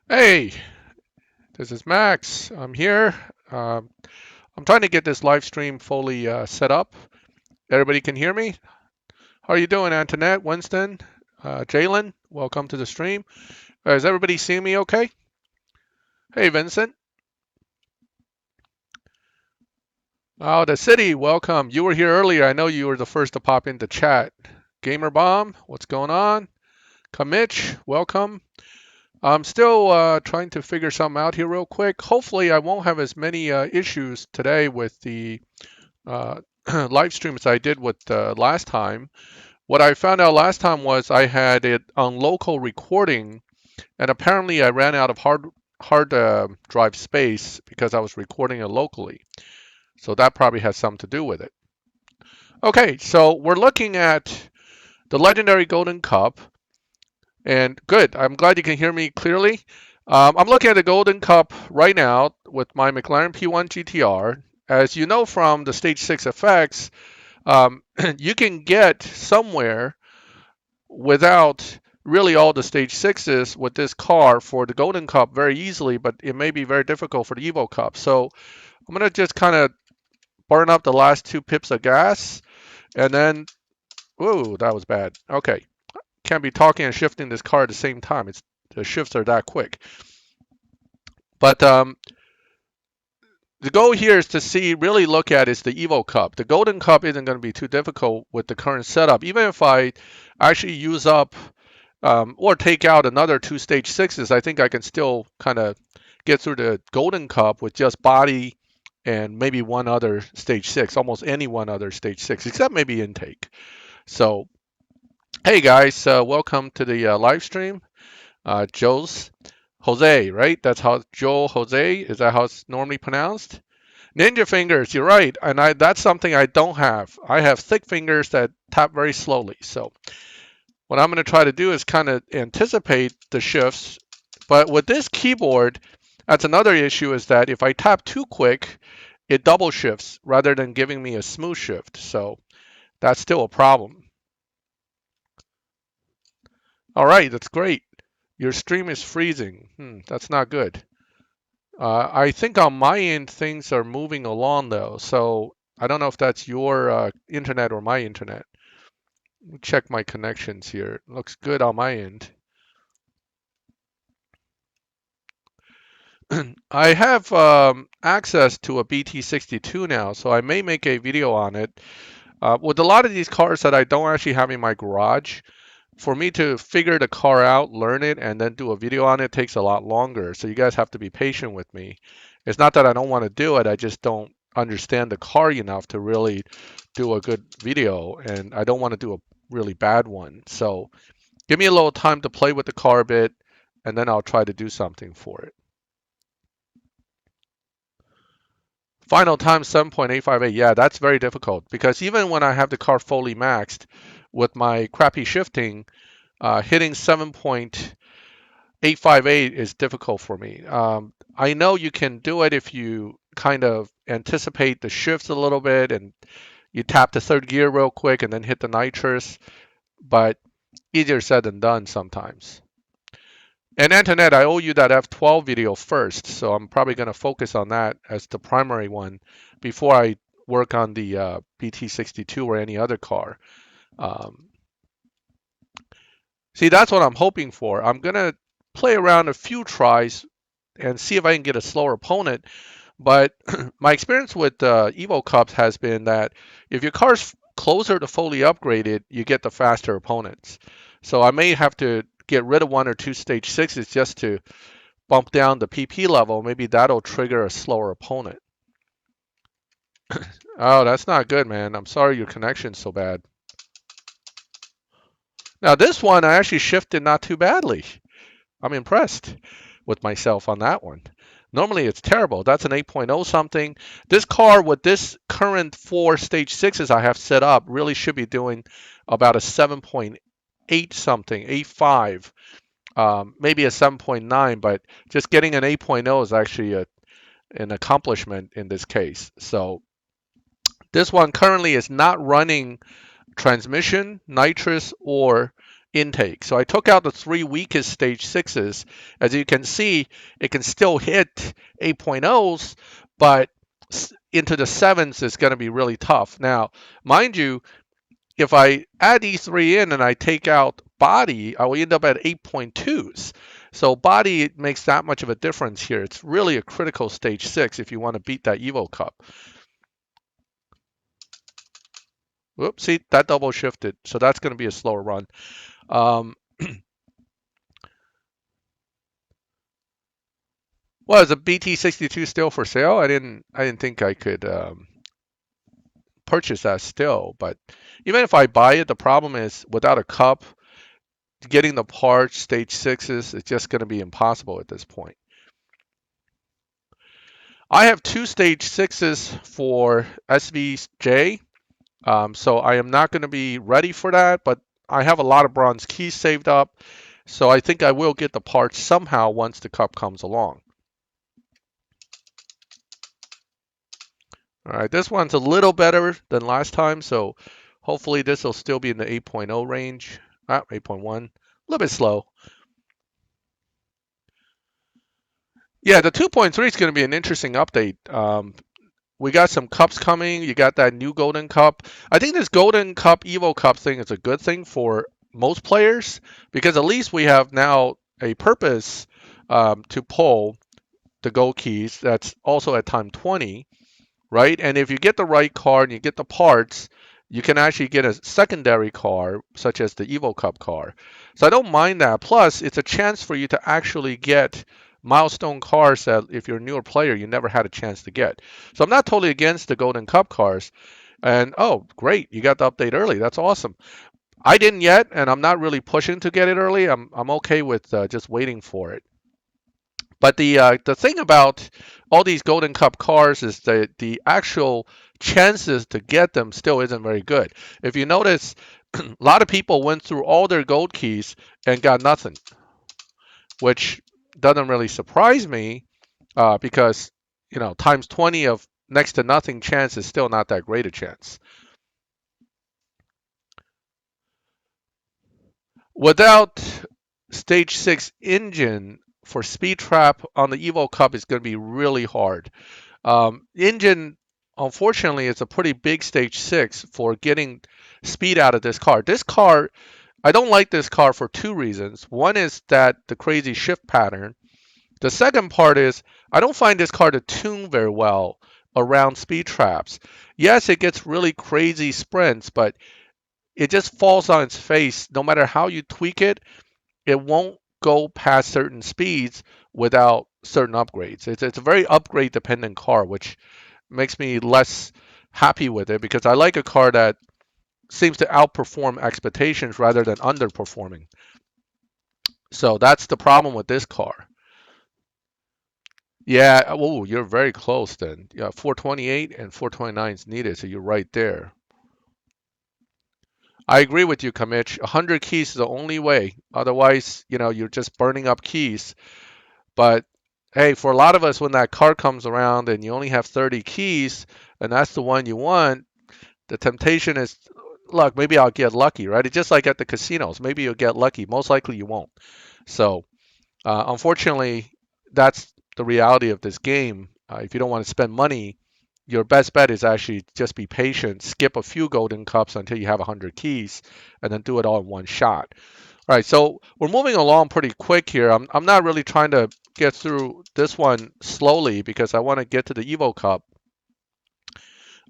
Hey, this is Max. I'm here. Um, I'm trying to get this live stream fully set up. Everybody can hear me? How are you doing, Antoinette, Winston, Jalen? Welcome to the stream. Is everybody seeing me okay? Hey, Vincent. Oh, the city, welcome. You were here earlier. I know you were the first to pop into chat. Gamer Bomb, what's going on? Kamich, welcome. I'm still trying to figure something out here real quick. Hopefully, I won't have as many issues today with the uh, live streams I did with last time. What I found out last time was I had it on local recording, and apparently I ran out of hard drive space because I was recording it locally. So that probably has something to do with it. Okay, so we're looking at the legendary Golden Cup, and good. I'm glad you can hear me clearly. I'm looking at the Golden Cup right now with my McLaren P1GTR. As you know from the Stage 6 effects, you can get somewhere without really all the stage sixes with this car for the Golden Cup very easily, but it may be very difficult for the Evo Cup. So I'm going to just kind of burn up the last 2 pips of gas and then, ooh, that was bad. Okay. Can't be talking and shifting this car at the same time. The shifts are that quick. But the goal here is to see, really look at is the Evo Cup. The Golden Cup isn't going to be too difficult with the current setup. Even if I actually use up or take out another 2 stage sixes, I think I can still kind of get through the Golden Cup with just body and maybe one other stage six, almost any one other stage six, except maybe intake. So, hey guys, welcome to the live stream. Joe's Jose, right? That's how Joe Jose, is that how it's normally pronounced? Ninja fingers, you're right. And that's something I don't have. I have thick fingers that tap very slowly. So what I'm going to try to do is kind of anticipate the shifts. But with this keyboard, that's another issue, is that if I tap too quick, it double shifts rather than giving me a smooth shift. So that's still a problem. All right, that's great. Your stream is freezing. That's not good. I think on my end things are moving along though. So I don't know if that's your internet or my internet. Let me check my connections here. Looks good on my end. I have access to a BT62 now, so I may make a video on it. With a lot of these cars that I don't actually have in my garage, for me to figure the car out, learn it, and then do a video on it takes a lot longer. So you guys have to be patient with me. It's not that I don't want to do it, I just don't understand the car enough to really do a good video, and I don't want to do a really bad one. So give me a little time to play with the car a bit, and then I'll try to do something for it. Final time 7.858. Yeah, that's very difficult because even when I have the car fully maxed with my crappy shifting, hitting 7.858 is difficult for me. I know you can do it if you kind of anticipate the shifts a little bit and you tap the third gear real quick and then hit the nitrous, but easier said than done sometimes. And Antoinette, I owe you that F12 video first, so I'm probably going to focus on that as the primary one before I work on the BT62 or any other car. Um, See, that's what I'm hoping for. I'm going to play around a few tries and see if I can get a slower opponent. But my experience with Evo Cups has been that if your car's closer to fully upgraded, you get the faster opponents. So I may have to get rid of 1 or 2 stage sixes just to bump down the PP level. Maybe that'll trigger a slower opponent. Oh, that's not good, man. I'm sorry your connection's so bad. Now this one I actually shifted not too badly. I'm impressed with myself on that one. Normally it's terrible. That's an 8.0 something. This car with this current 4 stage sixes I have set up really should be doing about a 7.8 something, 8.5, maybe a 7.9, but just getting an 8.0 is actually an accomplishment in this case. So this one currently is not running transmission, nitrous, or intake. So I took out the 3 weakest stage 6s. As you can see, it can still hit 8.0s, but into the 7s is going to be really tough. Now, mind you, if I add these 3 in and I take out body, I will end up at 8.2s. So body makes that much of a difference here. It's really a critical stage 6 if you want to beat that Evo Cup. Whoops, see, that double shifted. So that's going to be a slower run. Well, is a BT62 still for sale? I didn't think I could purchase that still. But even if I buy it, the problem is without a cup, getting the parts, stage 6s, it's just going to be impossible at this point. I have 2 stage 6s for SVJ, so I am not going to be ready for that, but I have a lot of bronze keys saved up, so I think I will get the parts somehow once the cup comes along. All right, this one's a little better than last time, so hopefully this will still be in the 8.0 range. 8.1, a little bit slow. Yeah, the 2.3 is going to be an interesting update. We got some cups coming. You got that new Golden Cup. I think this Golden Cup, Evo Cup thing is a good thing for most players because at least we have now a purpose to pull the gold keys. That's also at time 20. Right? And if you get the right card and you get the parts, you can actually get a secondary card, such as the Evo Cup card. So I don't mind that. Plus, it's a chance for you to actually get milestone cards that if you're a newer player, you never had a chance to get. So I'm not totally against the Golden Cup cards. And oh, great, you got the update early. That's awesome. I didn't yet, and I'm not really pushing to get it early. I'm okay with just waiting for it. But the thing about all these Golden Cup cars is that the actual chances to get them still isn't very good. If you notice, a lot of people went through all their gold keys and got nothing, which doesn't really surprise me because, you know, times 20 of next to nothing chance is still not that great a chance. Without stage 6 engine for speed trap on the Evo Cup is going to be really hard. Engine, unfortunately, is a pretty big stage 6 for getting speed out of this car. This car, I don't like this car for 2 reasons. One is that the crazy shift pattern. The second part is I don't find this car to tune very well around speed traps. Yes, it gets really crazy sprints, but it just falls on its face. No matter how you tweak it, it won't go past certain speeds without certain upgrades. It's a very upgrade dependent car, which makes me less happy with it because I like a car that seems to outperform expectations rather than underperforming. So that's the problem with this car. Yeah, oh, you're very close then. Yeah, 428 and 429 is needed, so you're right there. I agree with you, Kamich. 100 keys is the only way. Otherwise, you know, you're just burning up keys. But hey, for a lot of us, when that card comes around and you only have 30 keys and that's the one you want, the temptation is, look, maybe I'll get lucky, right? It's just like at the casinos. Maybe you'll get lucky. Most likely you won't. So, unfortunately, that's the reality of this game. If you don't want to spend money, your best bet is actually just be patient, skip a few golden cups until you have 100 keys, and then do it all in one shot. All right, so we're moving along pretty quick here. I'm not really trying to get through this one slowly because I want to get to the Evo Cup.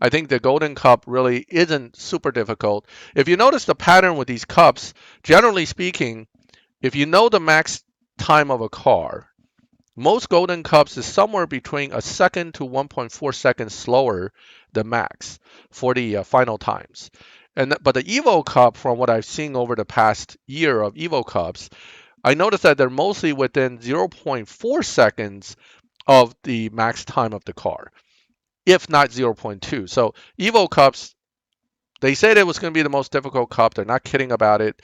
I think the Golden Cup really isn't super difficult. If you notice the pattern with these cups, generally speaking, if you know the max time of a car, most Golden Cups is somewhere between a second to 1.4 seconds slower than max for the final times. But the Evo Cup, from what I've seen over the past year of Evo Cups, I noticed that they're mostly within 0.4 seconds of the max time of the car, if not 0.2. So Evo Cups, they said it was going to be the most difficult cup. They're not kidding about it.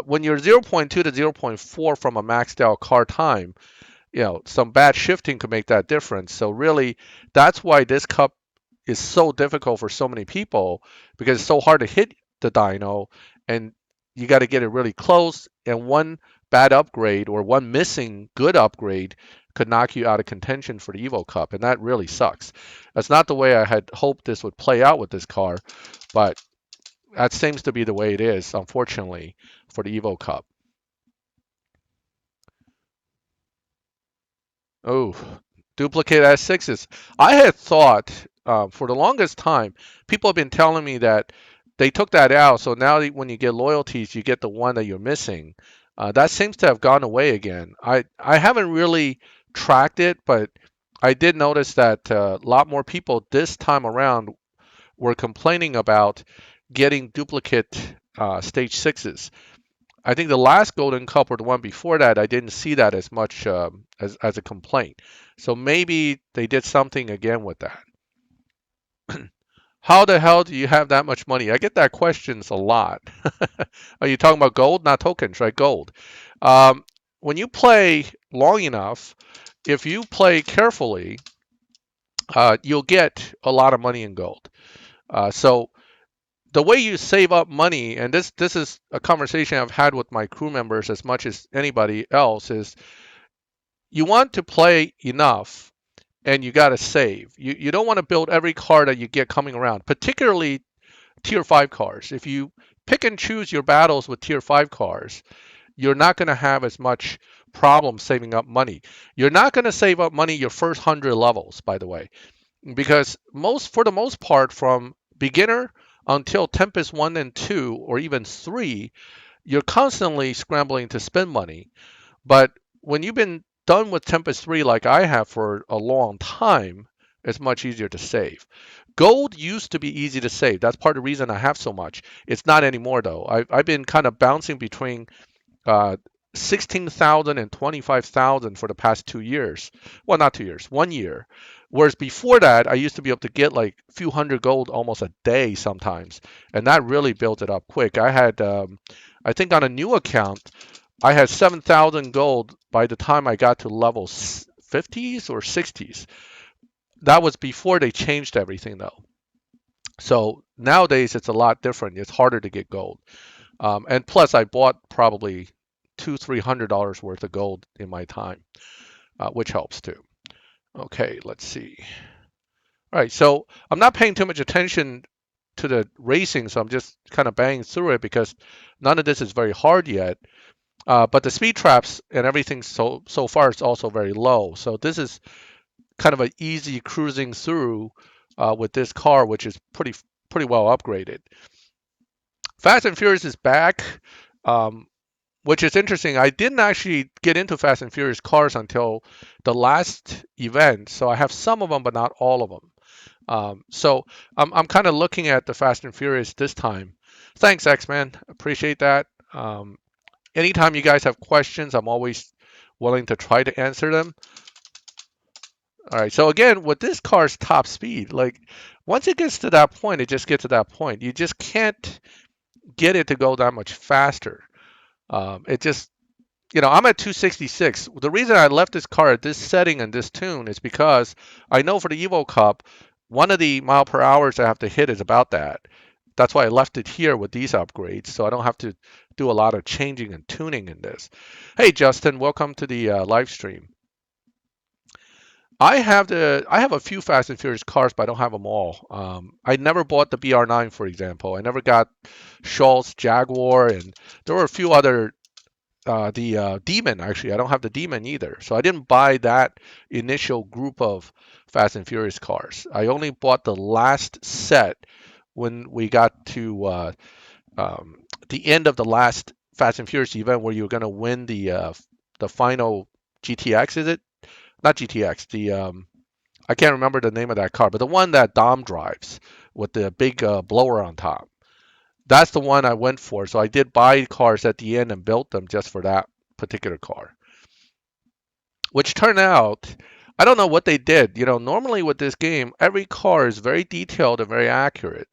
When you're 0.2 to 0.4 from a maxed out car time, you know, some bad shifting could make that difference. So really, that's why this cup is so difficult for so many people because it's so hard to hit the dyno, and you got to get it really close, and one bad upgrade or one missing good upgrade could knock you out of contention for the Evo Cup, and that really sucks. That's not the way I had hoped this would play out with this car, but that seems to be the way it is, unfortunately, for the Evo Cup. Oh, duplicate S6s. I had thought for the longest time, people have been telling me that they took that out. So now when you get loyalties, you get the one that you're missing. That seems to have gone away again. I haven't really tracked it, but I did notice that a lot more people this time around were complaining about getting duplicate stage sixes. I think the last Golden Cup or the one before that, I didn't see that as much as a complaint. So maybe they did something again with that. How the hell do you have that much money? I get that questions a lot. Are you talking about gold? Not tokens, right? Gold. When you play long enough, if you play carefully, you'll get a lot of money in gold. So the way you save up money, and this is a conversation I've had with my crew members as much as anybody else, is you want to play enough and you got to save. You don't want to build every car that you get coming around, particularly tier 5 cars. If you pick and choose your battles with tier 5 cars, you're not going to have as much problem saving up money. You're not going to save up money your first 100 levels, by the way, because for the most part, from beginner until Tempest 1 and 2 or even 3, you're constantly scrambling to spend money. But when you've been done with Tempest 3 like I have for a long time, it's much easier to save. Gold used to be easy to save. That's part of the reason I have so much. It's not anymore though. I've been kind of bouncing between 16,000 and 25,000 for the past 2 years. Well, not 2 years, 1 year. Whereas before that, I used to be able to get like a few hundred gold almost a day sometimes. And that really built it up quick. I had, I think on a new account, I had 7,000 gold by the time I got to level 50s or 60s. That was before they changed everything though. So nowadays it's a lot different. It's harder to get gold. And plus I bought probably $200-300 worth of gold in my time, which helps too. Okay, let's see. All right, so I'm not paying too much attention to the racing, so I'm just kind of banging through it because none of this is very hard yet. But the speed traps and everything so far is also very low. So this is kind of an easy cruising through with this car, which is pretty well upgraded. Fast and Furious is back, which is interesting. I didn't actually get into Fast and Furious cars until the last event, so I have some of them, but not all of them. So I'm kind of looking at the Fast and Furious this time. Thanks, X-Man. Appreciate that. Anytime you guys have questions, I'm always willing to try to answer them. All right, so again, with this car's top speed, like once it gets to that point, it just gets to that point. You just can't get it to go that much faster. It just, I'm at 266. The reason I left this car at this setting and this tune is because I know for the Evo Cup, one of the mile per hours I have to hit is about that. That's why I left it here with these upgrades, so I don't have to do a lot of changing and tuning in this. Hey, Justin, welcome to the live stream. I have a few Fast and Furious cars, but I don't have them all. I never bought the BR9, for example. I never got Schultz Jaguar, and there were a few other. The Demon, actually, I don't have the Demon either. So I didn't buy that initial group of Fast and Furious cars. I only bought the last set when we got to the end of the last Fast and Furious event, where you were going to win the final GTX. Is it? Not GTX. I can't remember the name of that car, but the one that Dom drives with the big blower on top. That's the one I went for. So I did buy cars at the end and built them just for that particular car. Which turned out, I don't know what they did. Normally with this game, every car is very detailed and very accurate.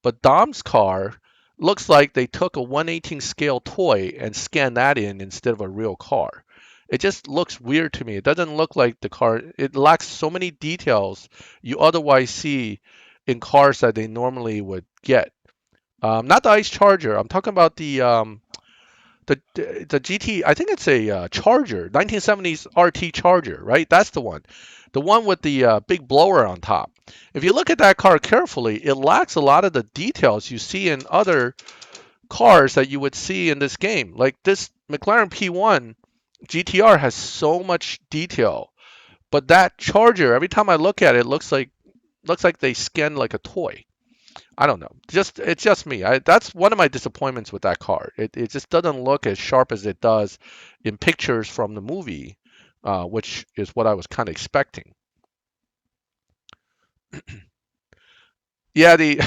But Dom's car looks like they took a 1/18 scale toy and scanned that in instead of a real car. It just looks weird to me. It doesn't look like the car. It lacks so many details you otherwise see in cars that they normally would get. Not the Ice Charger. I'm talking about the GT. I think it's a Charger, 1970s RT Charger, right? That's the one with the big blower on top. If you look at that car carefully, it lacks a lot of the details you see in other cars that you would see in this game. Like this McLaren P1 GTR has so much detail, but that Charger, every time I look at it, looks like they skinned like a toy. I don't know. Just it's just me. That's one of my disappointments with that car. It just doesn't look as sharp as it does in pictures from the movie, which is what I was kind of expecting. Yeah, the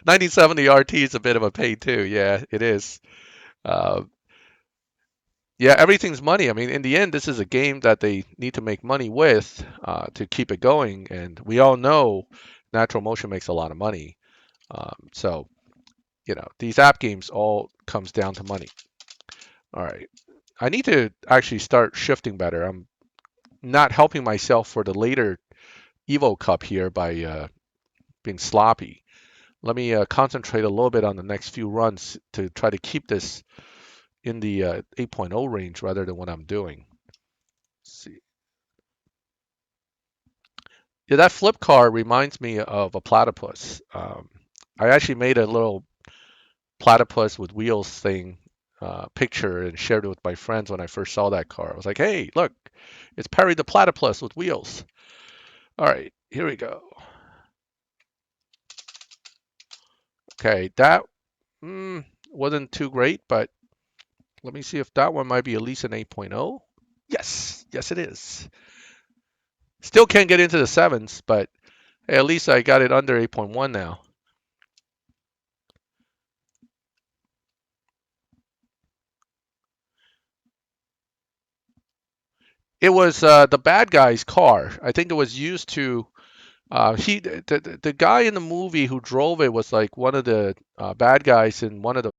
1970 RT is a bit of a pain too. Yeah, it is. Uh, yeah, everything's money. I mean, in the end, this is a game that they need to make money with to keep it going, and we all know natural motion makes a lot of money. So these app games all comes down to money. All right. I need to actually start shifting better. I'm not helping myself for the later Evo Cup here by being sloppy. Let me concentrate a little bit on the next few runs to try to keep this in the 8.0 range rather than what I'm doing. Let's see. Yeah, that flip car reminds me of a platypus. I actually made a little platypus with wheels thing picture and shared it with my friends when I first saw that car. I was like, hey, look, it's Perry the platypus with wheels. All right, here we go. Okay, that wasn't too great, but let me see if that one might be at least an 8.0. Yes, yes, it is. Still can't get into the sevens, but hey, at least I got it under 8.1 now. It was the bad guy's car. I think it was used to. The guy in the movie who drove it was like one of the bad guys in one of the.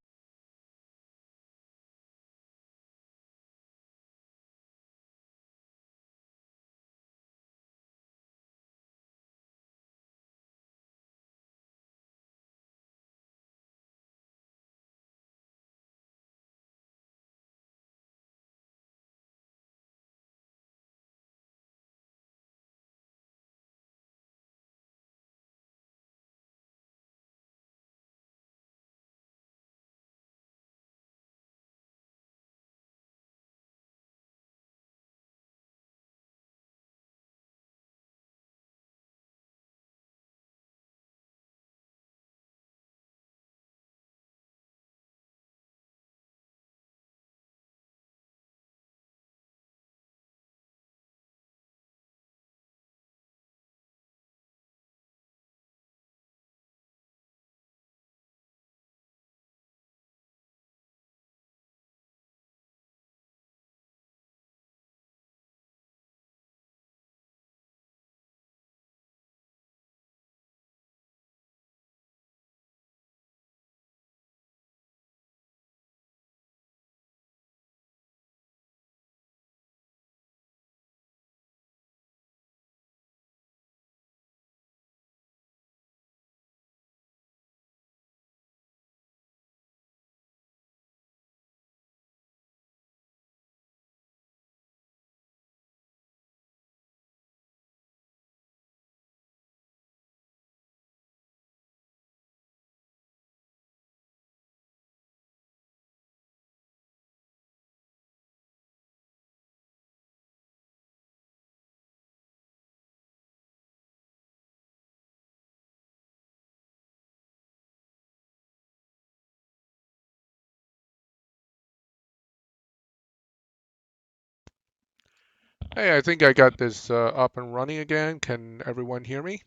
Hey, I think I got this up and running again. Can everyone hear me?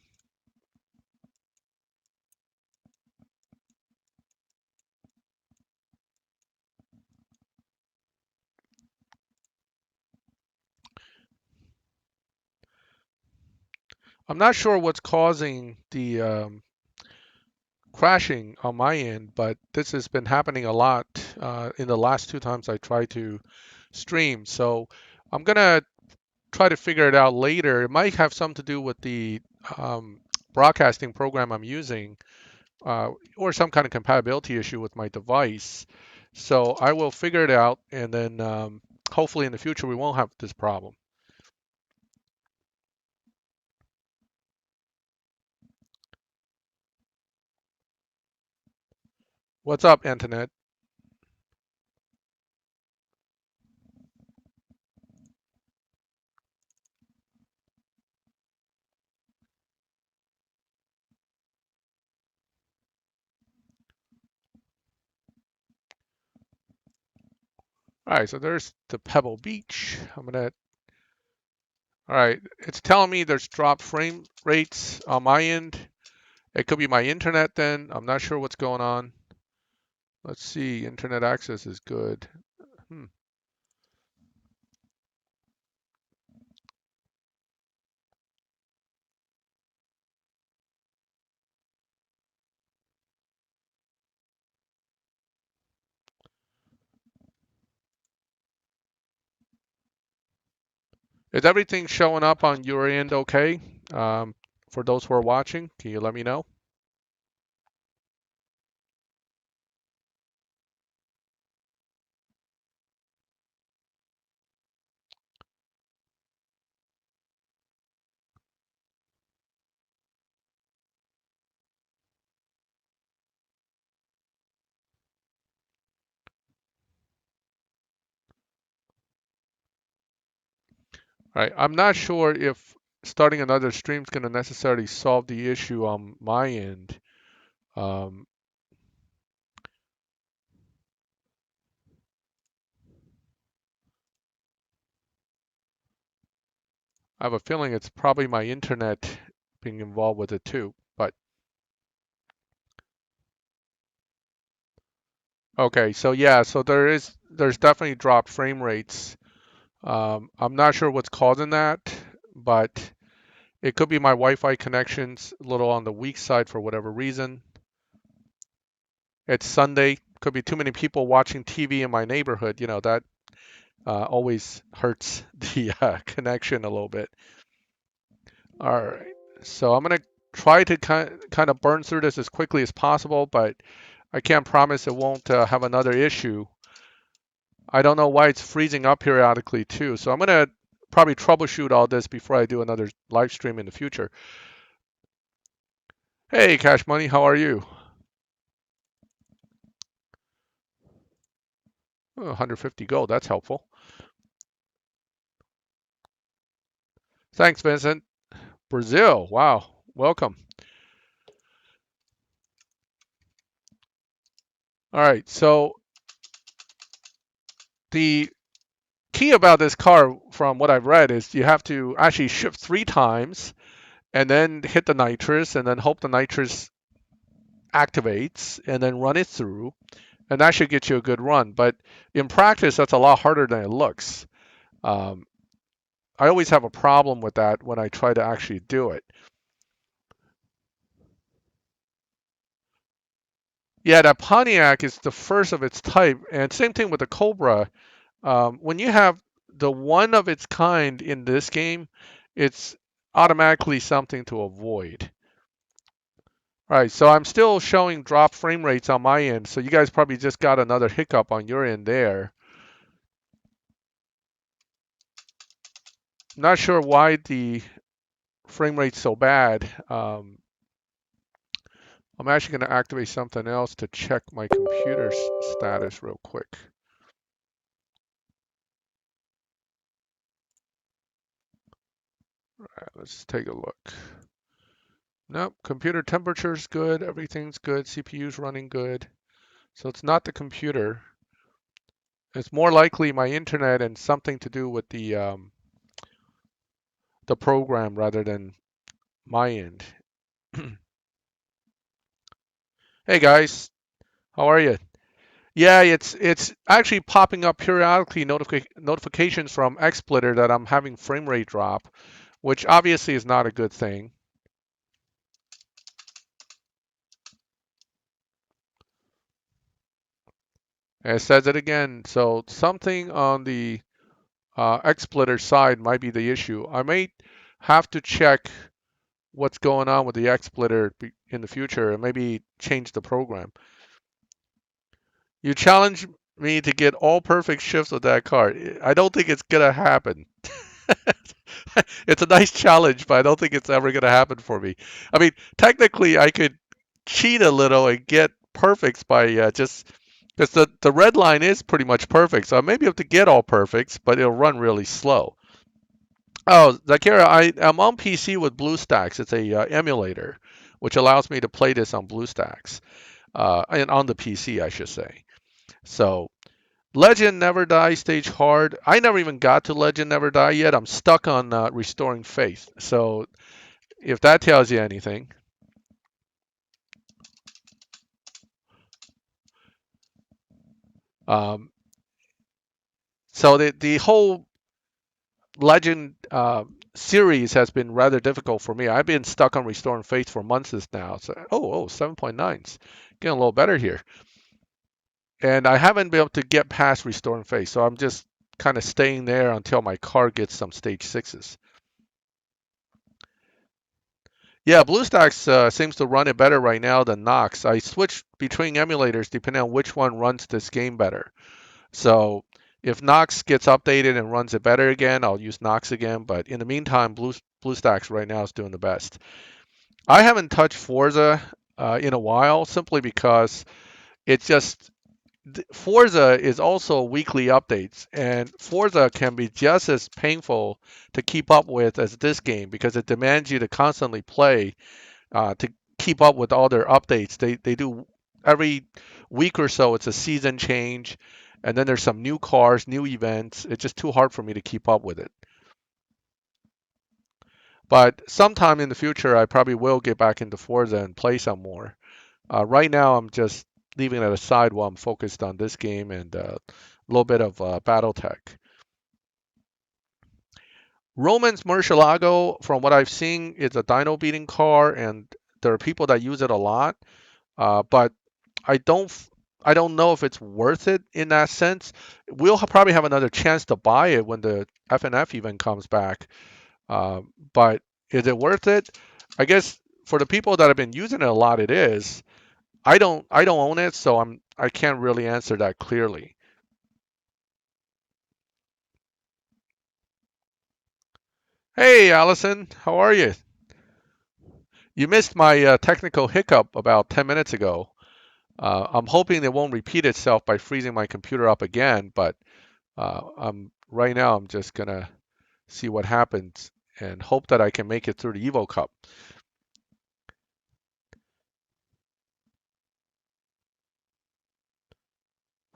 I'm not sure what's causing the crashing on my end, but this has been happening a lot in the last two times I tried to stream. So I'm gonna try to figure it out later. It might have something to do with the um, broadcasting program I'm using. or some kind of compatibility issue with my device. So I will figure it out, and then hopefully in the future we won't have this problem. What's up, Antoinette? All right, so there's the Pebble Beach. All right, it's telling me there's dropped frame rates on my end. It could be my internet then. I'm not sure what's going on. Let's see, internet access is good. Hmm. Is everything showing up on your end okay? For those who are watching, can you let me know? All right, I'm not sure if starting another stream is going to necessarily solve the issue on my end. Um, I have a feeling it's probably my internet being involved with it too. But okay, so yeah, so there's definitely dropped frame rates. I'm not sure what's causing that, but it could be my Wi-Fi connections a little on the weak side for whatever reason. It's Sunday, could be too many people watching TV in my neighborhood. You know, that always hurts the connection a little bit. All right, so I'm gonna try to kind of burn through this as quickly as possible, but I can't promise it won't have another issue. I don't know why it's freezing up periodically too, so I'm gonna probably troubleshoot all this before I do another live stream in the future. Hey, Cash Money, how are you? Oh, 150 gold, that's helpful. Thanks, Vincent. Brazil, wow, welcome. All right, so the key about this car, from what I've read, is you have to actually shift 3 times and then hit the nitrous and then hope the nitrous activates and then run it through, and that should get you a good run. But in practice, that's a lot harder than it looks. Um, I always have a problem with that when I try to actually do it. Yeah, that Pontiac is the first of its type, and same thing with the Cobra. When you have the one of its kind in this game, it's automatically something to avoid. All right, so I'm still showing drop frame rates on my end, so you guys probably just got another hiccup on your end there. Not sure why the frame rate's so bad. I'm actually going to activate something else to check my computer's status real quick. All right, let's take a look. Nope, computer temperature's good, everything's good, CPU's running good. So it's not the computer. It's more likely my internet and something to do with the program rather than my end. Hey guys, how are you? Yeah, it's actually popping up periodically notifications from XSplitter that I'm having frame rate drop, which obviously is not a good thing. And it says it again, so something on the XSplitter side might be the issue. I may have to check what's going on with the XSplitter in the future and maybe change the program. You challenge me to get all perfect shifts with that car. I don't think it's gonna happen. It's a nice challenge, but I don't think it's ever gonna happen for me. I mean, technically, I could cheat a little and get perfects by just because the red line is pretty much perfect. So I may be able to get all perfects, but it'll run really slow. Oh, Zakira, I'm on PC with BlueStacks. It's a emulator, which allows me to play this on BlueStacks, and on the PC, I should say. So Legend Never Die stage hard. I never even got to Legend Never Die yet. I'm stuck on Restoring Faith. So if that tells you anything. Um, so the whole Legend series has been rather difficult for me. I've been stuck on Restoring Faith for months now. So 7.9's getting a little better here. And I haven't been able to get past Restoring Faith. So I'm just kind of staying there until my car gets some stage 6s. Yeah, BlueStacks seems to run it better right now than Nox. I switch between emulators depending on which one runs this game better. So if Nox gets updated and runs it better again, I'll use Nox again. But in the meantime, BlueStacks right now is doing the best. I haven't touched Forza in a while simply because it's just Forza is also weekly updates, and Forza can be just as painful to keep up with as this game because it demands you to constantly play to keep up with all their updates. They do every week or so. It's a season change, and then there's some new cars, new events. It's just too hard for me to keep up with it. But sometime in the future, I probably will get back into Forza and play some more. Right now, I'm just leaving it aside while I'm focused on this game and a little bit of BattleTech. Roman's Murcielago, from what I've seen, is a dyno beating car, and there are people that use it a lot. But I don't I don't know if it's worth it in that sense. We'll probably have another chance to buy it when the FNF event comes back. But is it worth it? I guess for the people that have been using it a lot, it is. I don't own it, so I can't really answer that clearly. Hey, Allison, how are you? You missed my technical hiccup about 10 minutes ago. I'm hoping it won't repeat itself by freezing my computer up again, but right now I'm just gonna see what happens and hope that I can make it through the Evo Cup.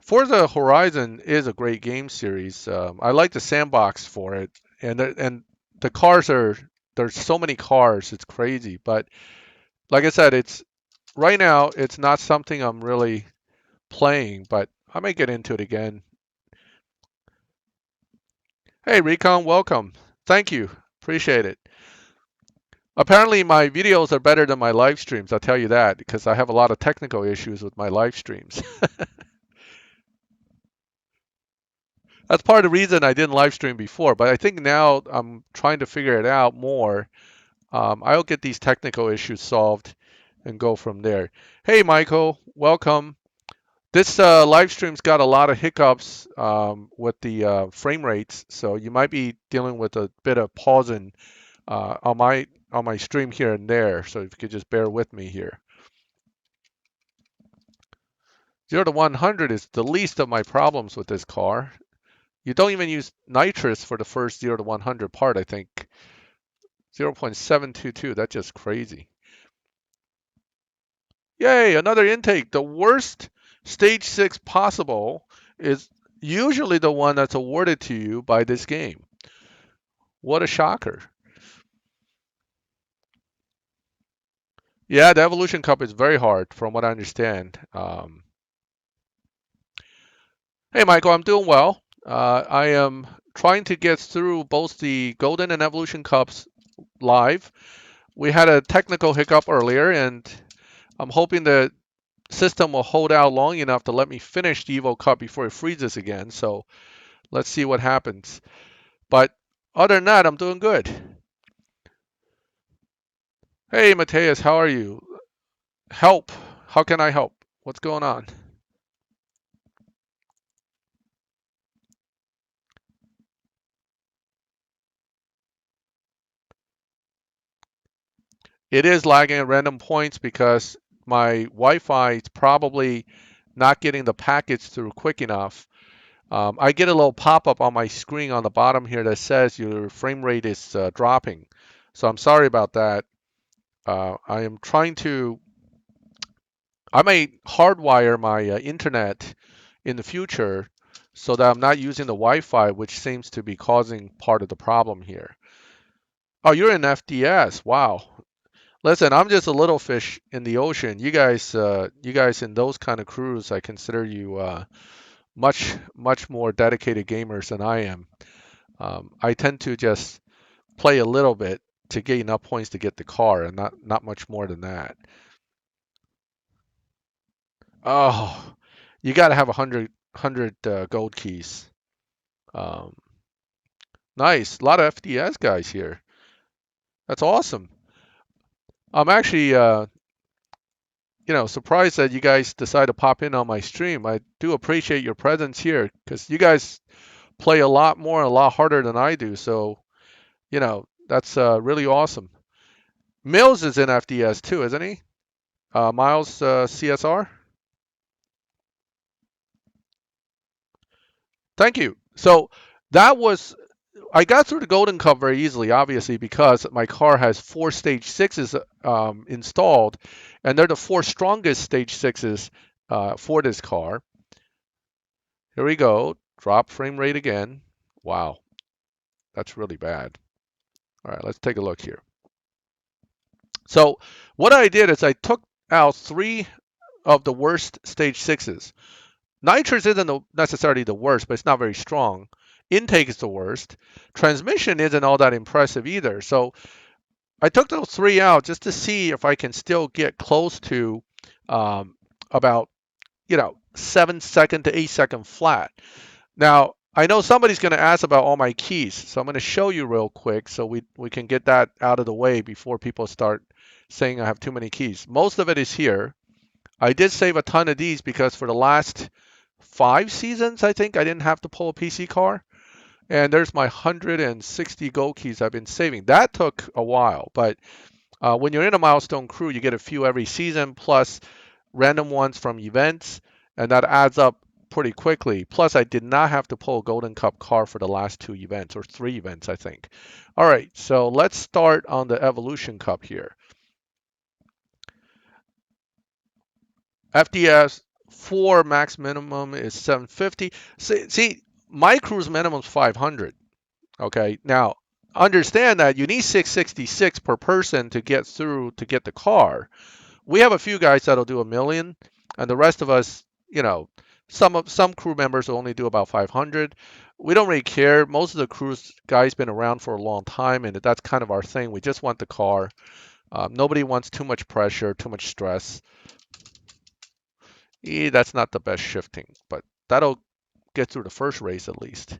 Forza Horizon is a great game series. I like the sandbox for it, and the cars are there's so many cars, it's crazy. But like I said, it's right now it's not something I'm really playing, but I may get into it again. Hey, Recon, welcome. Thank you. Appreciate it. Apparently, my videos are better than my live streams. I'll tell you that because I have a lot of technical issues with my live streams. That's part of the reason I didn't live stream before, but I think now I'm trying to figure it out more. I'll get these technical issues solved and go from there. Hey, Michael, welcome. This live stream's got a lot of hiccups with the frame rates, so you might be dealing with a bit of pausing on my stream here and there. So if you could just bear with me here. 0 to 100 is the least of my problems with this car. You don't even use nitrous for the first 0 to 100 part, I think. 0.722, that's just crazy. Yay, another intake. The worst stage 6 possible is usually the one that's awarded to you by this game. What a shocker. Yeah, the Evolution Cup is very hard from what I understand. Hey, Michael, I'm doing well. I am trying to get through both the Golden and Evolution Cups live. We had a technical hiccup earlier, and I'm hoping the system will hold out long enough to let me finish the Evo Cup before it freezes again. So let's see what happens. But other than that, I'm doing good. Hey, Mateus, how are you? Help. How can I help? What's going on? It is lagging at random points because my Wi-Fi is probably not getting the packets through quick enough. I get a little pop-up on my screen on the bottom here that says your frame rate is dropping. So I'm sorry about that. I am trying to, I may hardwire my internet in the future so that I'm not using the Wi-Fi, which seems to be causing part of the problem here. Oh, you're in FDS. Wow. Listen, I'm just a little fish in the ocean. You guys in those kind of crews, I consider you much more dedicated gamers than I am. I tend to just play a little bit to get enough points to get the car, and not much more than that. Oh, you got to have 100 gold keys. Um, nice, a lot of FDS guys here. That's awesome. I'm actually surprised that you guys decide to pop in on my stream. I do appreciate your presence here because you guys play a lot more, a lot harder than I do. So, that's really awesome. Mills is in FDS too, isn't he? Miles CSR. Thank you. So that was I got through the Golden Cup very easily, obviously, because my car has four stage sixes installed, and they're the four strongest stage sixes for this car. Here we go. Drop frame rate again. Wow, that's really bad. All right, let's take a look here. So what I did is I took out three of the worst stage sixes. Nitrous isn't necessarily the worst, but it's not very strong. Intake is the worst. Transmission isn't all that impressive either. So I took those three out just to see if I can still get close to about 7 second to 8 second flat. Now I know somebody's going to ask about all my keys, so I'm going to show you real quick so we can get that out of the way before people start saying I have too many keys. Most of it is here. I did save a ton of these because for the last 5 seasons, I think I didn't have to pull a PC car. And there's my 160 gold keys I've been saving. That took a while, but when you're in a milestone crew, you get a few every season plus random ones from events, and that adds up pretty quickly. Plus, I did not have to pull a Golden Cup car for the last 2 events or 3 events, I think. All right, so let's start on the Evolution Cup here. FDS 4 max minimum is 750. See, my crew's minimum is 500. Okay, now understand that you need 666 per person to get through to get the car. We have a few guys that'll do 1 million, and the rest of us, some crew members will only do about 500. We don't really care. Most of the crews guys been around for a long time, and that's kind of our thing. We just want the car. Nobody wants too much pressure, too much stress. That's not the best shifting, but that'll get through the first race at least.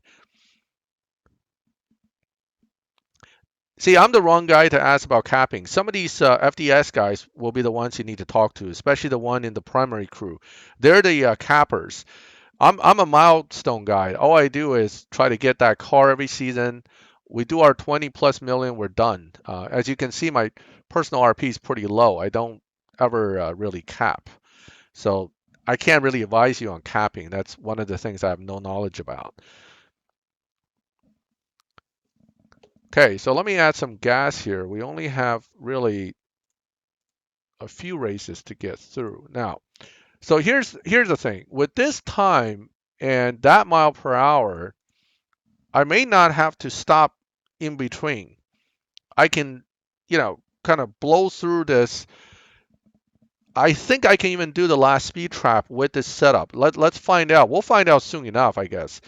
See, I'm the wrong guy to ask about capping. Some of these FDS guys will be the ones you need to talk to, especially the one in the primary crew. They're the cappers. I'm a milestone guy. All I do is try to get that car every season. We do our 20 plus million, we're done. As you can see, my personal RP is pretty low. I don't ever really cap. So I can't really advise you on capping. That's one of the things I have no knowledge about. Okay, so let me add some gas here. We only have really a few races to get through. Now, so here's the thing. With this time and that mile per hour, I may not have to stop in between. I can, kind of blow through this. I think I can even do the last speed trap with this setup. Let's find out. We'll find out soon enough, I guess.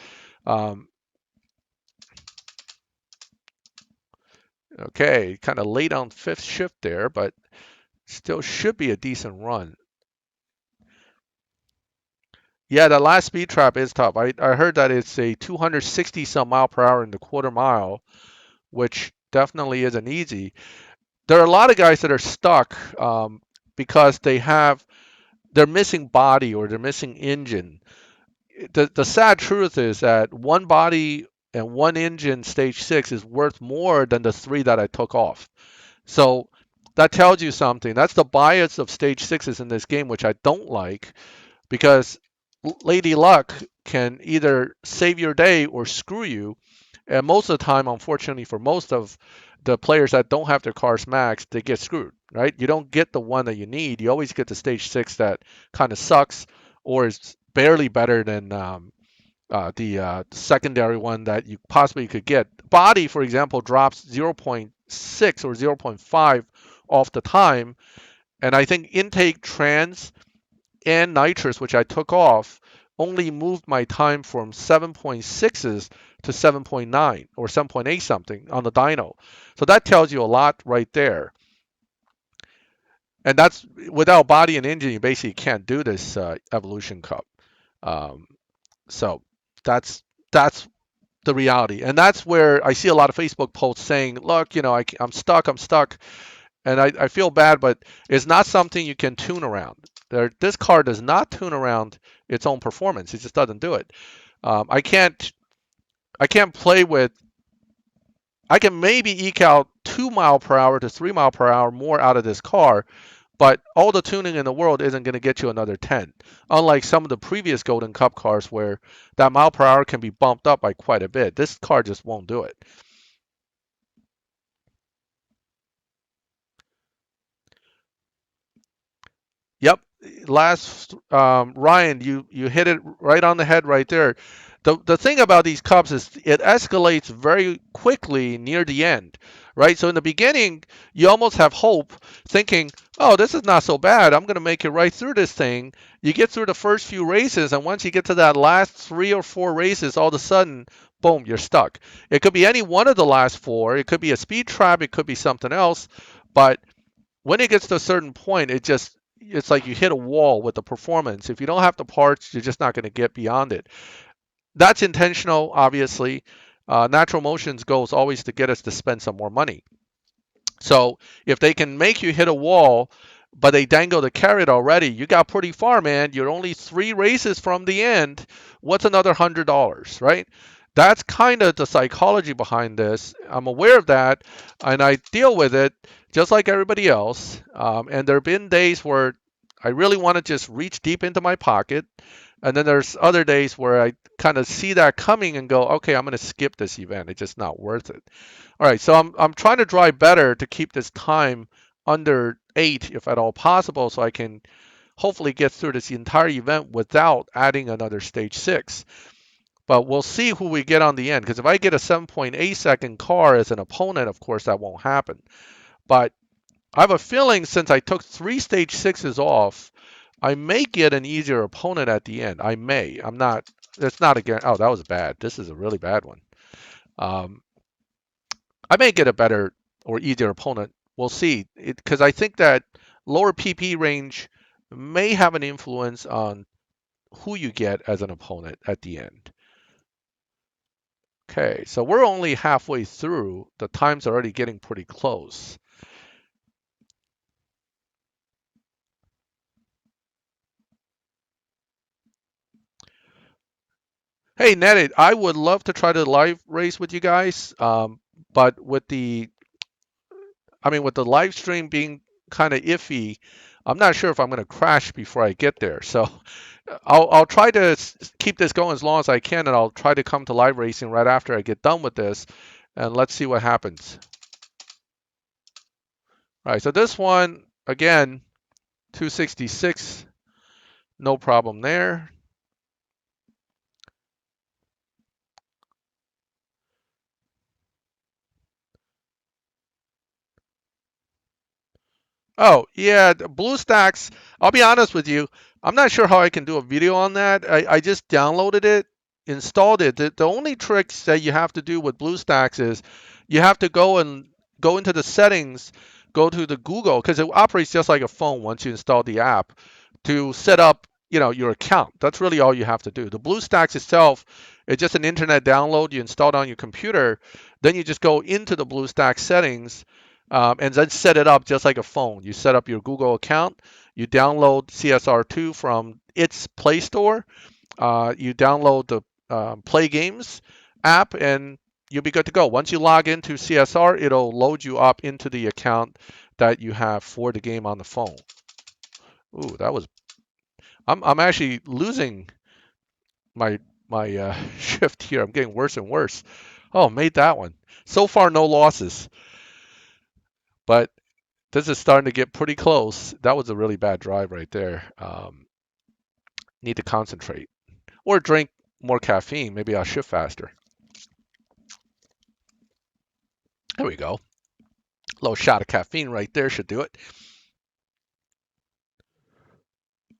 Okay, kind of late on fifth shift there, but still should be a decent run. Yeah, the last speed trap is tough. I heard that it's a 260 some mile per hour in the quarter mile, which definitely isn't easy. there are a lot of guys that are stuck because they're missing body or they're missing engine. The sad truth is that one body and one engine stage 6 is worth more than the 3 that I took off. So that tells you something. That's the bias of stage 6s in this game, which I don't like, because Lady Luck can either save your day or screw you. And most of the time, unfortunately, for most of the players that don't have their cars maxed, they get screwed, right? You don't get the one that you need. You always get the stage 6 that kind of sucks or is barely better than the secondary one that you possibly could get. Body, for example, drops 0.6 or 0.5 off the time. And I think intake, trans, and nitrous, which I took off, only moved my time from 7.6s to 7.9 or 7.8 something on the dyno. So that tells you a lot right there. And that's without body and engine, you basically can't do this Evolution Cup. Um, so that's that's the reality, and that's where I see a lot of Facebook posts saying, "Look, I'm stuck," and I feel bad, but it's not something you can tune around. This car does not tune around its own performance. It just doesn't do it. I can't play with. I can maybe eke out 2 mile per hour to 3 mile per hour more out of this car, but all the tuning in the world isn't going to get you another 10. Unlike some of the previous Golden Cup cars where that mile per hour can be bumped up by quite a bit. This car just won't do it. Yep. Last Ryan, you hit it right on the head right there. The thing about these cups is it escalates very quickly near the end, right? So in the beginning, you almost have hope, thinking, "Oh, this is not so bad. I'm going to make it right through this thing." You get through the first few races, and once you get to that last 3 or 4 races, all of a sudden, boom, you're stuck. It could be any one of the last 4. It could be a speed trap. It could be something else, but when it gets to a certain point, it's like you hit a wall with the performance. If you don't have the parts, you're just not going to get beyond it. That's intentional, obviously. Natural Motion's goal is always to get us to spend some more money. So if they can make you hit a wall, but they dangle the carrot already, you got pretty far, man. You're only 3 races from the end. What's another $100, right? That's kind of the psychology behind this. I'm aware of that, and I deal with it just like everybody else. And there have been days where I really want to just reach deep into my pocket, and then there's other days where I kind of see that coming and go, okay, I'm going to skip this event. It's just not worth it. All right, so I'm trying to drive better to keep this time under 8 if at all possible, so I can hopefully get through this entire event without adding another stage 6. But we'll see who we get on the end, because if I get a 7.8 second car as an opponent, of course that won't happen. But I have a feeling since I took 3 stage 6s off, I may get an easier opponent at the end. I may. I'm not. It's not a guarantee. Oh, that was bad. This is a really bad one. I may get a better or easier opponent. We'll see. Because I think that lower PP range may have an influence on who you get as an opponent at the end. Okay, so we're only halfway through. The time's already getting pretty close. Hey, Netted, I would love to try to live race with you guys, but with the live stream being kind of iffy, I'm not sure if I'm going to crash before I get there. So I'll try to keep this going as long as I can, and I'll try to come to live racing right after I get done with this, and let's see what happens. All right, so this one, again, 266, no problem there. Oh, yeah, the BlueStacks, I'll be honest with you, I'm not sure how I can do a video on that. I just downloaded it, installed it. The only tricks that you have to do with BlueStacks is you have to go into the settings, go to the Google, because it operates just like a phone once you install the app, to set up, your account. That's really all you have to do. The BlueStacks itself is just an internet download. You install it on your computer, then you just go into the BlueStacks settings, and then set it up just like a phone. You set up your Google account, you download CSR2 from its Play Store, you download the Play Games app, and you'll be good to go. Once you log into CSR, it'll load you up into the account that you have for the game on the phone. Ooh, that was. I'm actually losing my shift here. I'm getting worse and worse. Oh, made that one. So far, no losses, but this is starting to get pretty close. That was a really bad drive right there. Need to concentrate or drink more caffeine. Maybe I'll shift faster. There we go. Little shot of caffeine right there should do it.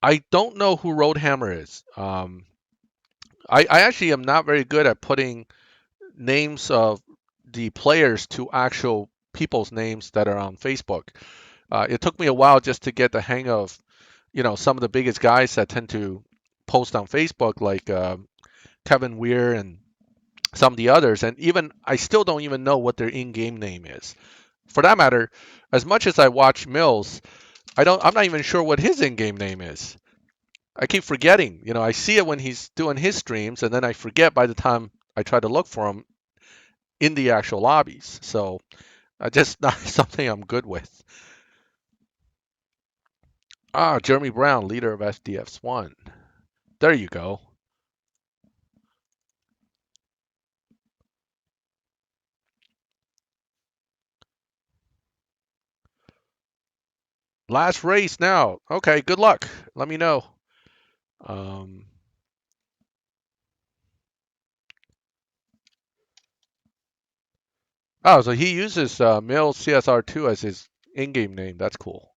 I don't know who Roadhammer is. I actually am not very good at putting names of the players to actual people's names that are on Facebook. It took me a while just to get the hang of, some of the biggest guys that tend to post on Facebook, like Kevin Weir and some of the others. And even I still don't even know what their in-game name is. For that matter, as much as I watch Mills, I'm not even sure what his in-game name is. I keep forgetting. I see it when he's doing his streams, and then I forget by the time I try to look for him in the actual lobbies. So just not something I'm good with. Jeremy Brown, leader of SDFs1. There you go. Last race now. Okay, good luck. Let me know. So he uses Mill CSR2 as his in-game name. That's cool.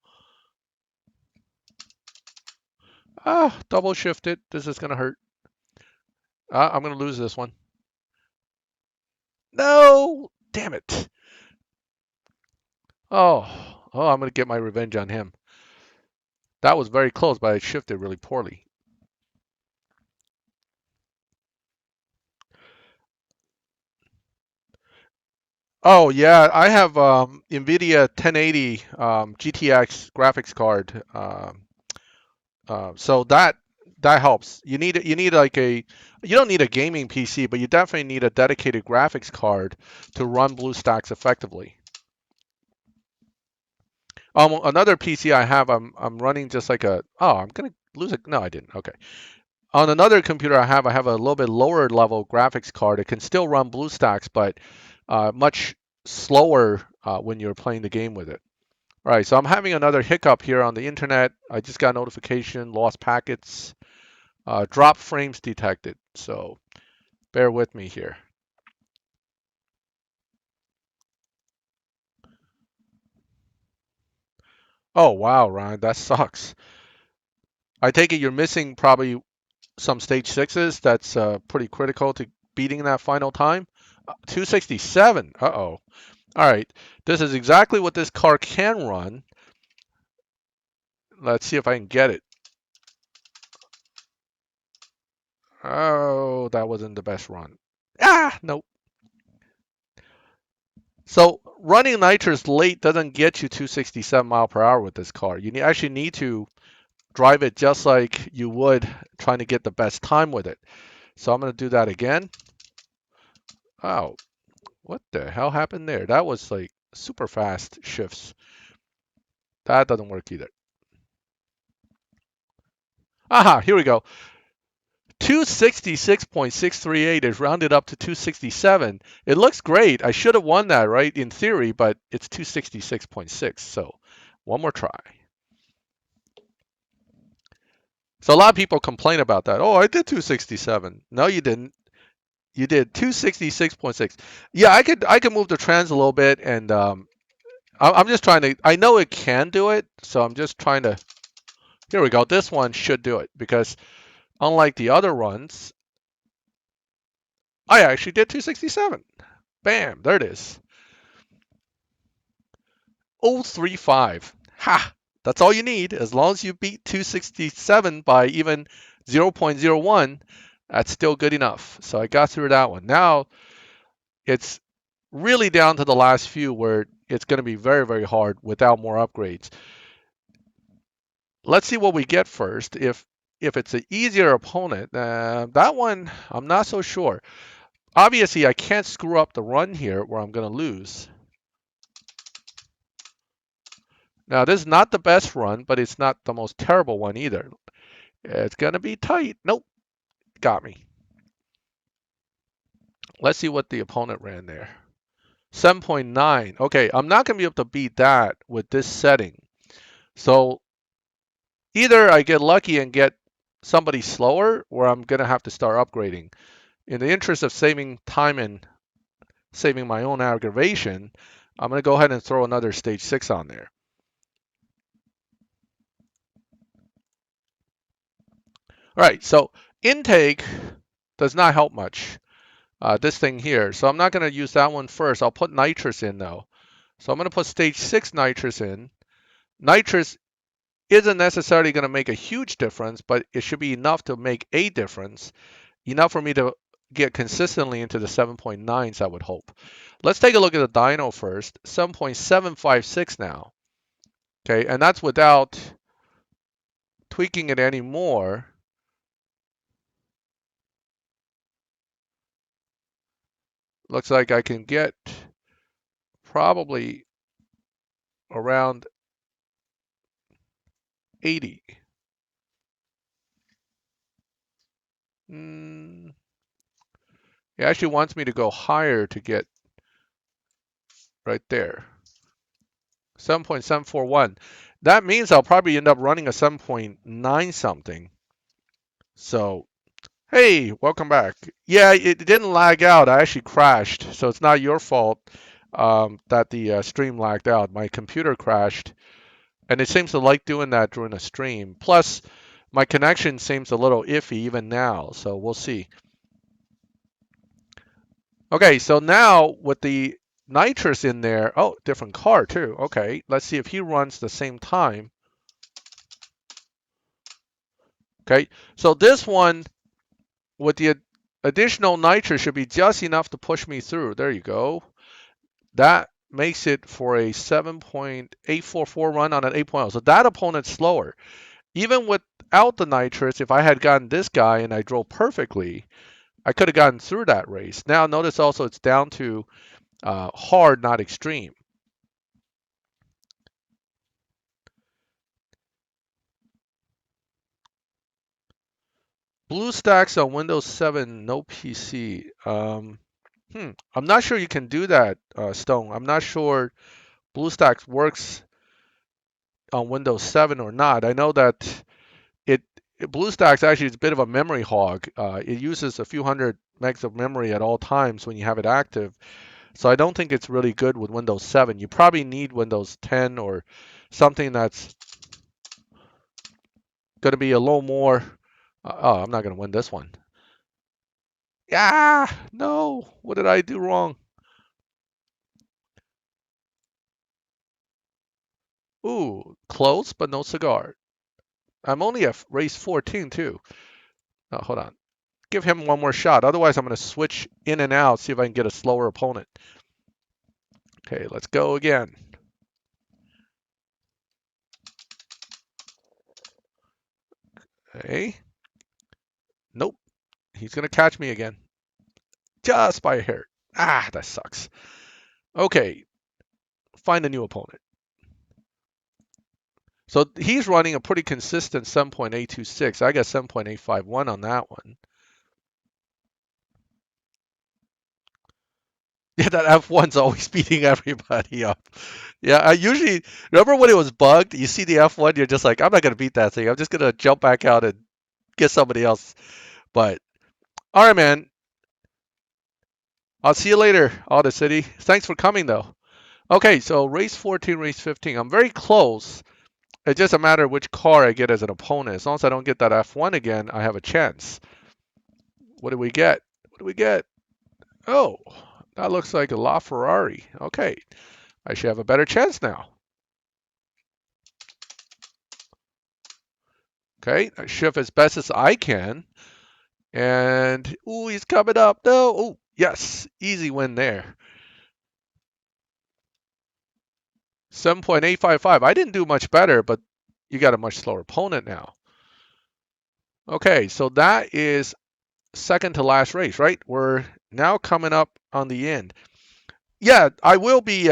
Double shifted. This is going to hurt. I'm going to lose this one. No! Damn it. Oh, I'm going to get my revenge on him. That was very close, but I shifted really poorly. Oh, yeah, I have NVIDIA 1080 GTX graphics card. So that helps. You need like you don't need a gaming PC, but you definitely need a dedicated graphics card to run BlueStacks effectively. Another PC I have, I'm running just like I'm gonna lose it. No, I didn't. Okay. On another computer I have a little bit lower level graphics card. It can still run BlueStacks, but much slower when you're playing the game with it. All right, so I'm having another hiccup here on the internet. I just got a notification, lost packets, drop frames detected. So bear with me here. Oh, wow, Ryan, that sucks. I take it you're missing probably some stage sixes. That's pretty critical to beating that final time. 267. Uh-oh. All right, this is exactly what this car can run. Let's see if I can get it. Oh, that wasn't the best run. Nope. So running nitrous late doesn't get you 267 mile per hour with this car. You actually need to drive it just like you would trying to get the best time with it. So I'm going to do that again. Oh, what the hell happened there? That was like super fast shifts. That doesn't work either. Aha, here we go. 266.638 is rounded up to 267. It looks great. I should have won that, right, in theory, but it's 266.6. So one more try. So a lot of people complain about that. Oh, I did 267. No, you didn't. You did 266.6. Yeah, I could move the trans a little bit, and I'm just trying to. I know it can do it, so I'm just trying to. Here we go. This one should do it because unlike the other runs, I actually did 267. Bam, there it is. 035. Ha! That's all you need. As long as you beat 267 by even 0.01, that's still good enough. So I got through that one. Now it's really down to the last few where it's going to be very, very hard without more upgrades. Let's see what we get first. If it's an easier opponent, that one, I'm not so sure. Obviously, I can't screw up the run here where I'm going to lose. Now, this is not the best run, but it's not the most terrible one either. It's going to be tight. Nope, got me. Let's see what the opponent ran there. 7.9. Okay, I'm not going to be able to beat that with this setting. So either I get lucky and get somebody slower, or I'm going to have to start upgrading. In the interest of saving time and saving my own aggravation, I'm going to go ahead and throw another stage 6 on there. All right, so intake does not help much, this thing here. So I'm not going to use that one first. I'll put nitrous in though. So I'm going to put stage 6 nitrous in. Nitrous isn't necessarily going to make a huge difference, but it should be enough to make a difference, enough for me to get consistently into the 7.9s, I would hope. Let's take a look at the dyno first. 7.756 now. Okay, and that's without tweaking it anymore. Looks like I can get probably around 80. It actually wants me to go higher to get right there. 7.741. That means I'll probably end up running a 7.9 something. So, hey, welcome back. Yeah, it didn't lag out. I actually crashed. So it's not your fault that the stream lagged out. My computer crashed. And it seems to like doing that during a stream. Plus, my connection seems a little iffy even now. So we'll see. Okay, so now with the nitrous in there, oh, different car too. Okay, let's see if he runs the same time. Okay, so this one with the additional nitrous should be just enough to push me through. There you go. That makes it for a 7.844 run on an 8.0. So that opponent's slower. Even without the nitrous, if I had gotten this guy and I drove perfectly, I could have gotten through that race. Now notice also it's down to hard, not extreme. BlueStacks on Windows 7, no PC. I'm not sure you can do that, Stone. I'm not sure BlueStacks works on Windows 7 or not. I know that BlueStacks actually is a bit of a memory hog. It uses a few hundred megs of memory at all times when you have it active. So I don't think it's really good with Windows 7. You probably need Windows 10 or something that's going to be a little more. Oh, I'm not going to win this one. Yeah, no. What did I do wrong? Ooh, close, but no cigar. I'm only at race 14 too. Oh, hold on. Give him one more shot. Otherwise, I'm going to switch in and out, see if I can get a slower opponent. Okay, let's go again. Okay. Nope. He's going to catch me again. Just by a hair. Ah, that sucks. Okay. Find a new opponent. So he's running a pretty consistent 7.826. I got 7.851 on that one. Yeah, that F1's always beating everybody up. Yeah, I usually remember when it was bugged. You see the F1, you're just like, I'm not gonna beat that thing. I'm just gonna jump back out and get somebody else. But all right, man. I'll see you later, Auto City. Thanks for coming though. Okay, so race 14, race 15. I'm very close. It's just a matter of which car I get as an opponent. As long as I don't get that F1 again, I have a chance. What do we get? What do we get? Oh, that looks like a LaFerrari. Okay, I should have a better chance now. Okay, I shift as best as I can. And, ooh, he's coming up. No, oh, yes, easy win there. 7.855. I didn't do much better, but you got a much slower opponent now. Okay, so that is second to last race, right? We're now coming up on the end. Yeah, I will be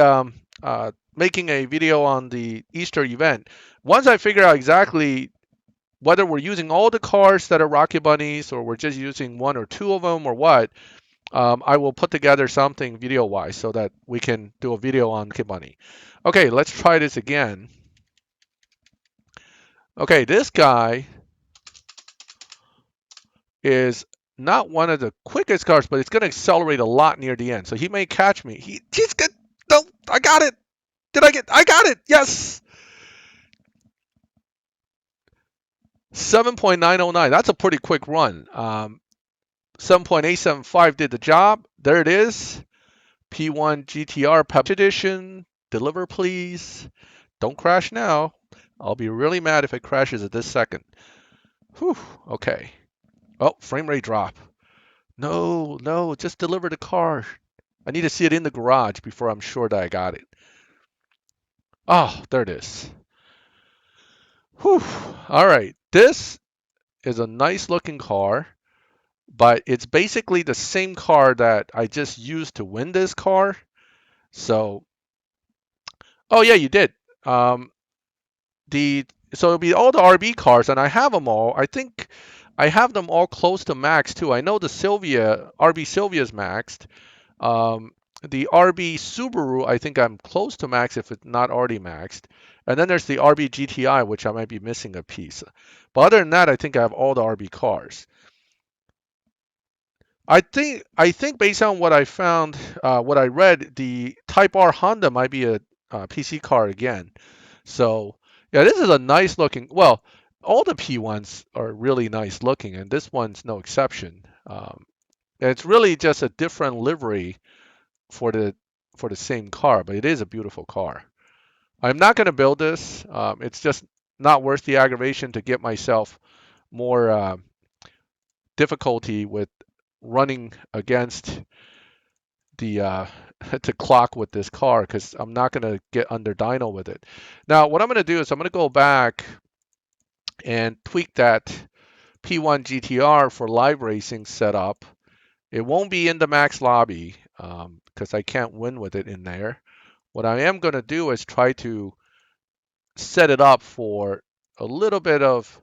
making a video on the Easter event. Once I figure out exactly whether we're using all the cars that are Rocket Bunnies or we're just using one or two of them or what, I will put together something video-wise so that we can do a video on Rocket Bunny. Okay, let's try this again. Okay, this guy is not one of the quickest cars, but it's going to accelerate a lot near the end. So he may catch me. He's good. No, I got it. I got it. Yes. 7.909. That's a pretty quick run. 7.875 did the job. There it is. P1GTR Pep Edition. Deliver, please. Don't crash now. I'll be really mad if it crashes at this second. Whew. Okay. Oh, frame rate drop. No, no, just deliver the car. I need to see it in the garage before I'm sure that I got it. Oh, there it is. Whew. All right. This is a nice looking car, but it's basically the same car that I just used to win this car. So, oh yeah, you did. So it'll be all the RB cars, and I have them all. I think I have them all close to max too. I know the RB Sylvia is maxed. The RB Subaru, I think I'm close to max if it's not already maxed. And then there's the RB GTI, which I might be missing a piece. But other than that, I think I have all the RB cars. I think based on what I found, what I read, the Type R Honda might be a PC car again. So yeah, this is a nice looking. Well, all the P1s are really nice looking, and this one's no exception. And it's really just a different livery for the same car, but it is a beautiful car. I'm not going to build this. It's just not worth the aggravation to get myself more difficulty with running against the to clock with this car because I'm not going to get under dyno with it. Now, what I'm going to do is I'm going to go back and tweak that P1GTR for live racing setup. It won't be in the max lobby because I can't win with it in there. What I am going to do is try to set it up for a little bit of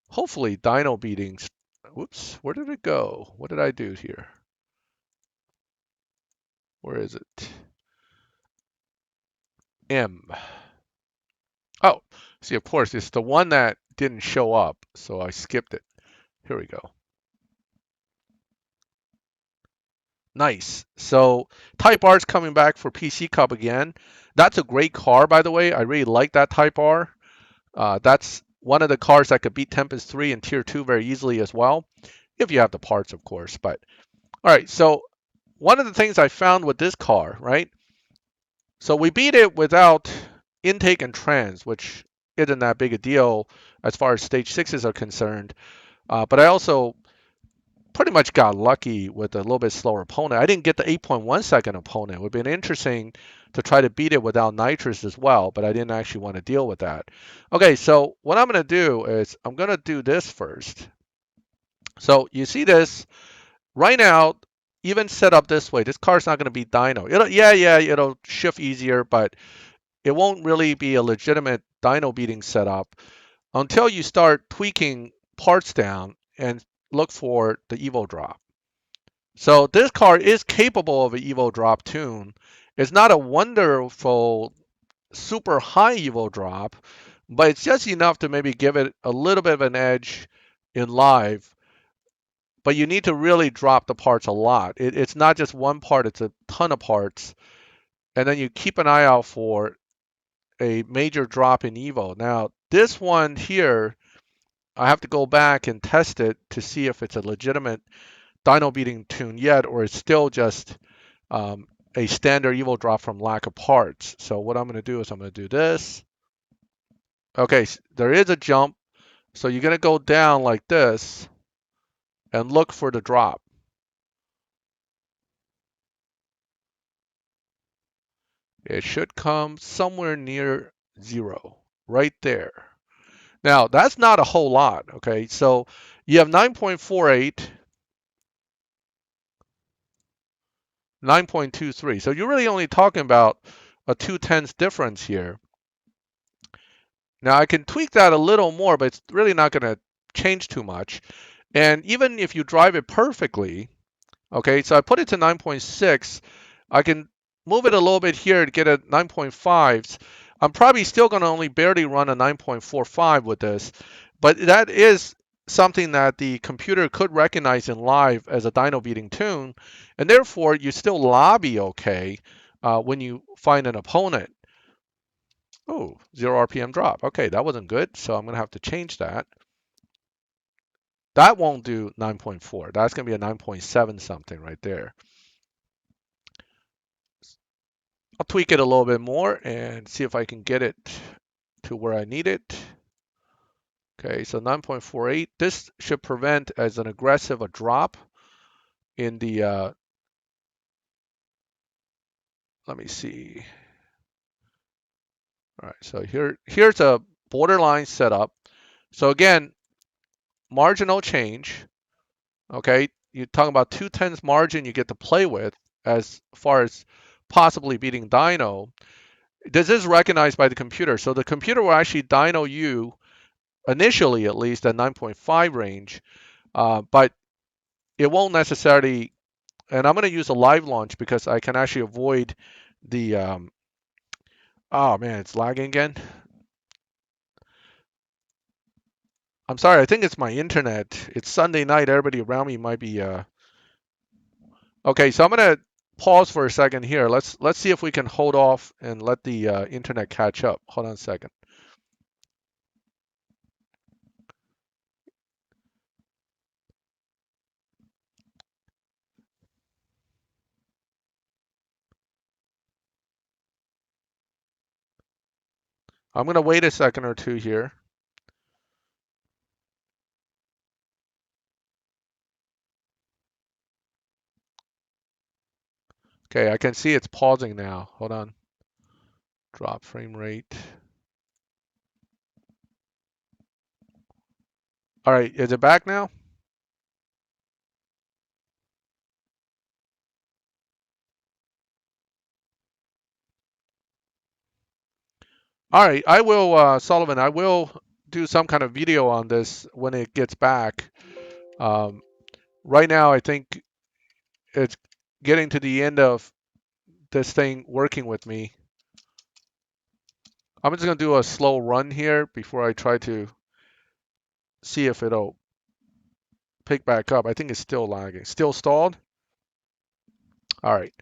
hopefully dyno beatings. Whoops, where did it go? What did I do here? Where is it? M. Oh, see, of course, it's the one that didn't show up, so I skipped it. Here we go. Nice. So Type R is coming back for PC Cup again. That's a great car, by the way. I really like that Type R. That's one of the cars that could beat Tempest 3 and Tier 2 very easily as well, if you have the parts, of course. But all right, so one of the things I found with this car, right? So we beat it without intake and trans, which isn't that big a deal as far as stage 6s are concerned. But I also pretty much got lucky with a little bit slower opponent. I didn't get the 8.1 second opponent. It would have been interesting to try to beat it without nitrous as well, but I didn't actually want to deal with that. Okay, so what I'm going to do is I'm going to do this first. So you see this right now, even set up this way, this car's not going to be dyno. It'll shift easier, but it won't really be a legitimate dyno beating setup until you start tweaking parts down and look for the Evo drop. So this car is capable of an Evo drop tune. It's not a wonderful, super high Evo drop, but it's just enough to maybe give it a little bit of an edge in live. But you need to really drop the parts a lot. It's not just one part, it's a ton of parts. And then you keep an eye out for a major drop in Evo. Now, this one here, I have to go back and test it to see if it's a legitimate dyno beating tune yet, or it's still just a standard Evo drop from lack of parts. So what I'm going to do is I'm going to do this. Okay, there is a jump. So you're going to go down like this and look for the drop. It should come somewhere near 0, right there. Now, that's not a whole lot, okay? So you have 9.48, 9.23. So you're really only talking about a 2/10 difference here. Now, I can tweak that a little more, but it's really not going to change too much. And even if you drive it perfectly, okay, so I put it to 9.6, I can move it a little bit here to get a 9.5. I'm probably still going to only barely run a 9.45 with this, but that is something that the computer could recognize in live as a dyno beating tune, and therefore you still lobby okay when you find an opponent. Oh, 0 RPM drop. Okay, that wasn't good, so I'm going to have to change that. That won't do 9.4. That's going to be a 9.7 something right there. I'll tweak it a little bit more and see if I can get it to where I need it. Okay, so 9.48. This should prevent as an aggressive a drop in the, let me see. All right, so here's a borderline setup. So again, marginal change. Okay, you're talking about 2/10 margin you get to play with as far as possibly beating Dyno. This is recognized by the computer. So the computer will actually dyno you initially, at least at 9.5 range, but it won't necessarily. And I'm going to use a live launch because I can actually avoid the. Oh man, it's lagging again. I'm sorry. I think it's my internet. It's Sunday night. Everybody around me might be. Okay, so I'm going to pause for a second here. Let's see if we can hold off and let the internet catch up. Hold on a second. I'm going to wait a second or two here. Okay, I can see it's pausing now. Hold on. Drop frame rate. All right, is it back now? All right, I will, Sullivan, I will do some kind of video on this when it gets back. Right now, I think it's getting to the end of this thing working with me. I'm just going to do a slow run here before I try to see if it'll pick back up. I think it's still lagging. Still stalled? All right.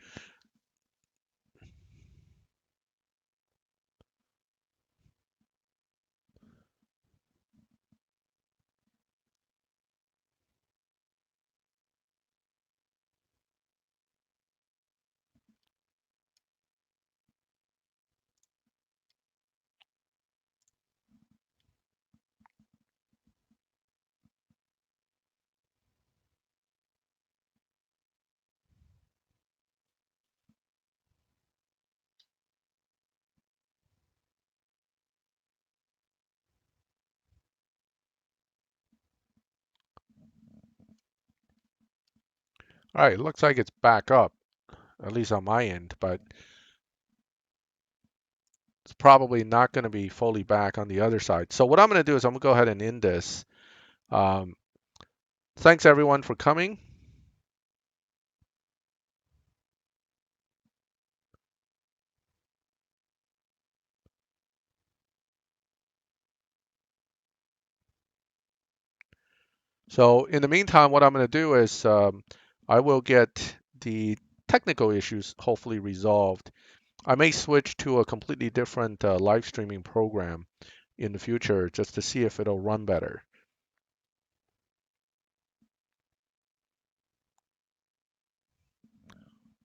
All right, it looks like it's back up, at least on my end, but it's probably not going to be fully back on the other side. So what I'm going to do is I'm going to go ahead and end this. Thanks everyone for coming. So in the meantime, what I'm going to do is I will get the technical issues hopefully resolved. I may switch to a completely different live streaming program in the future just to see if it'll run better.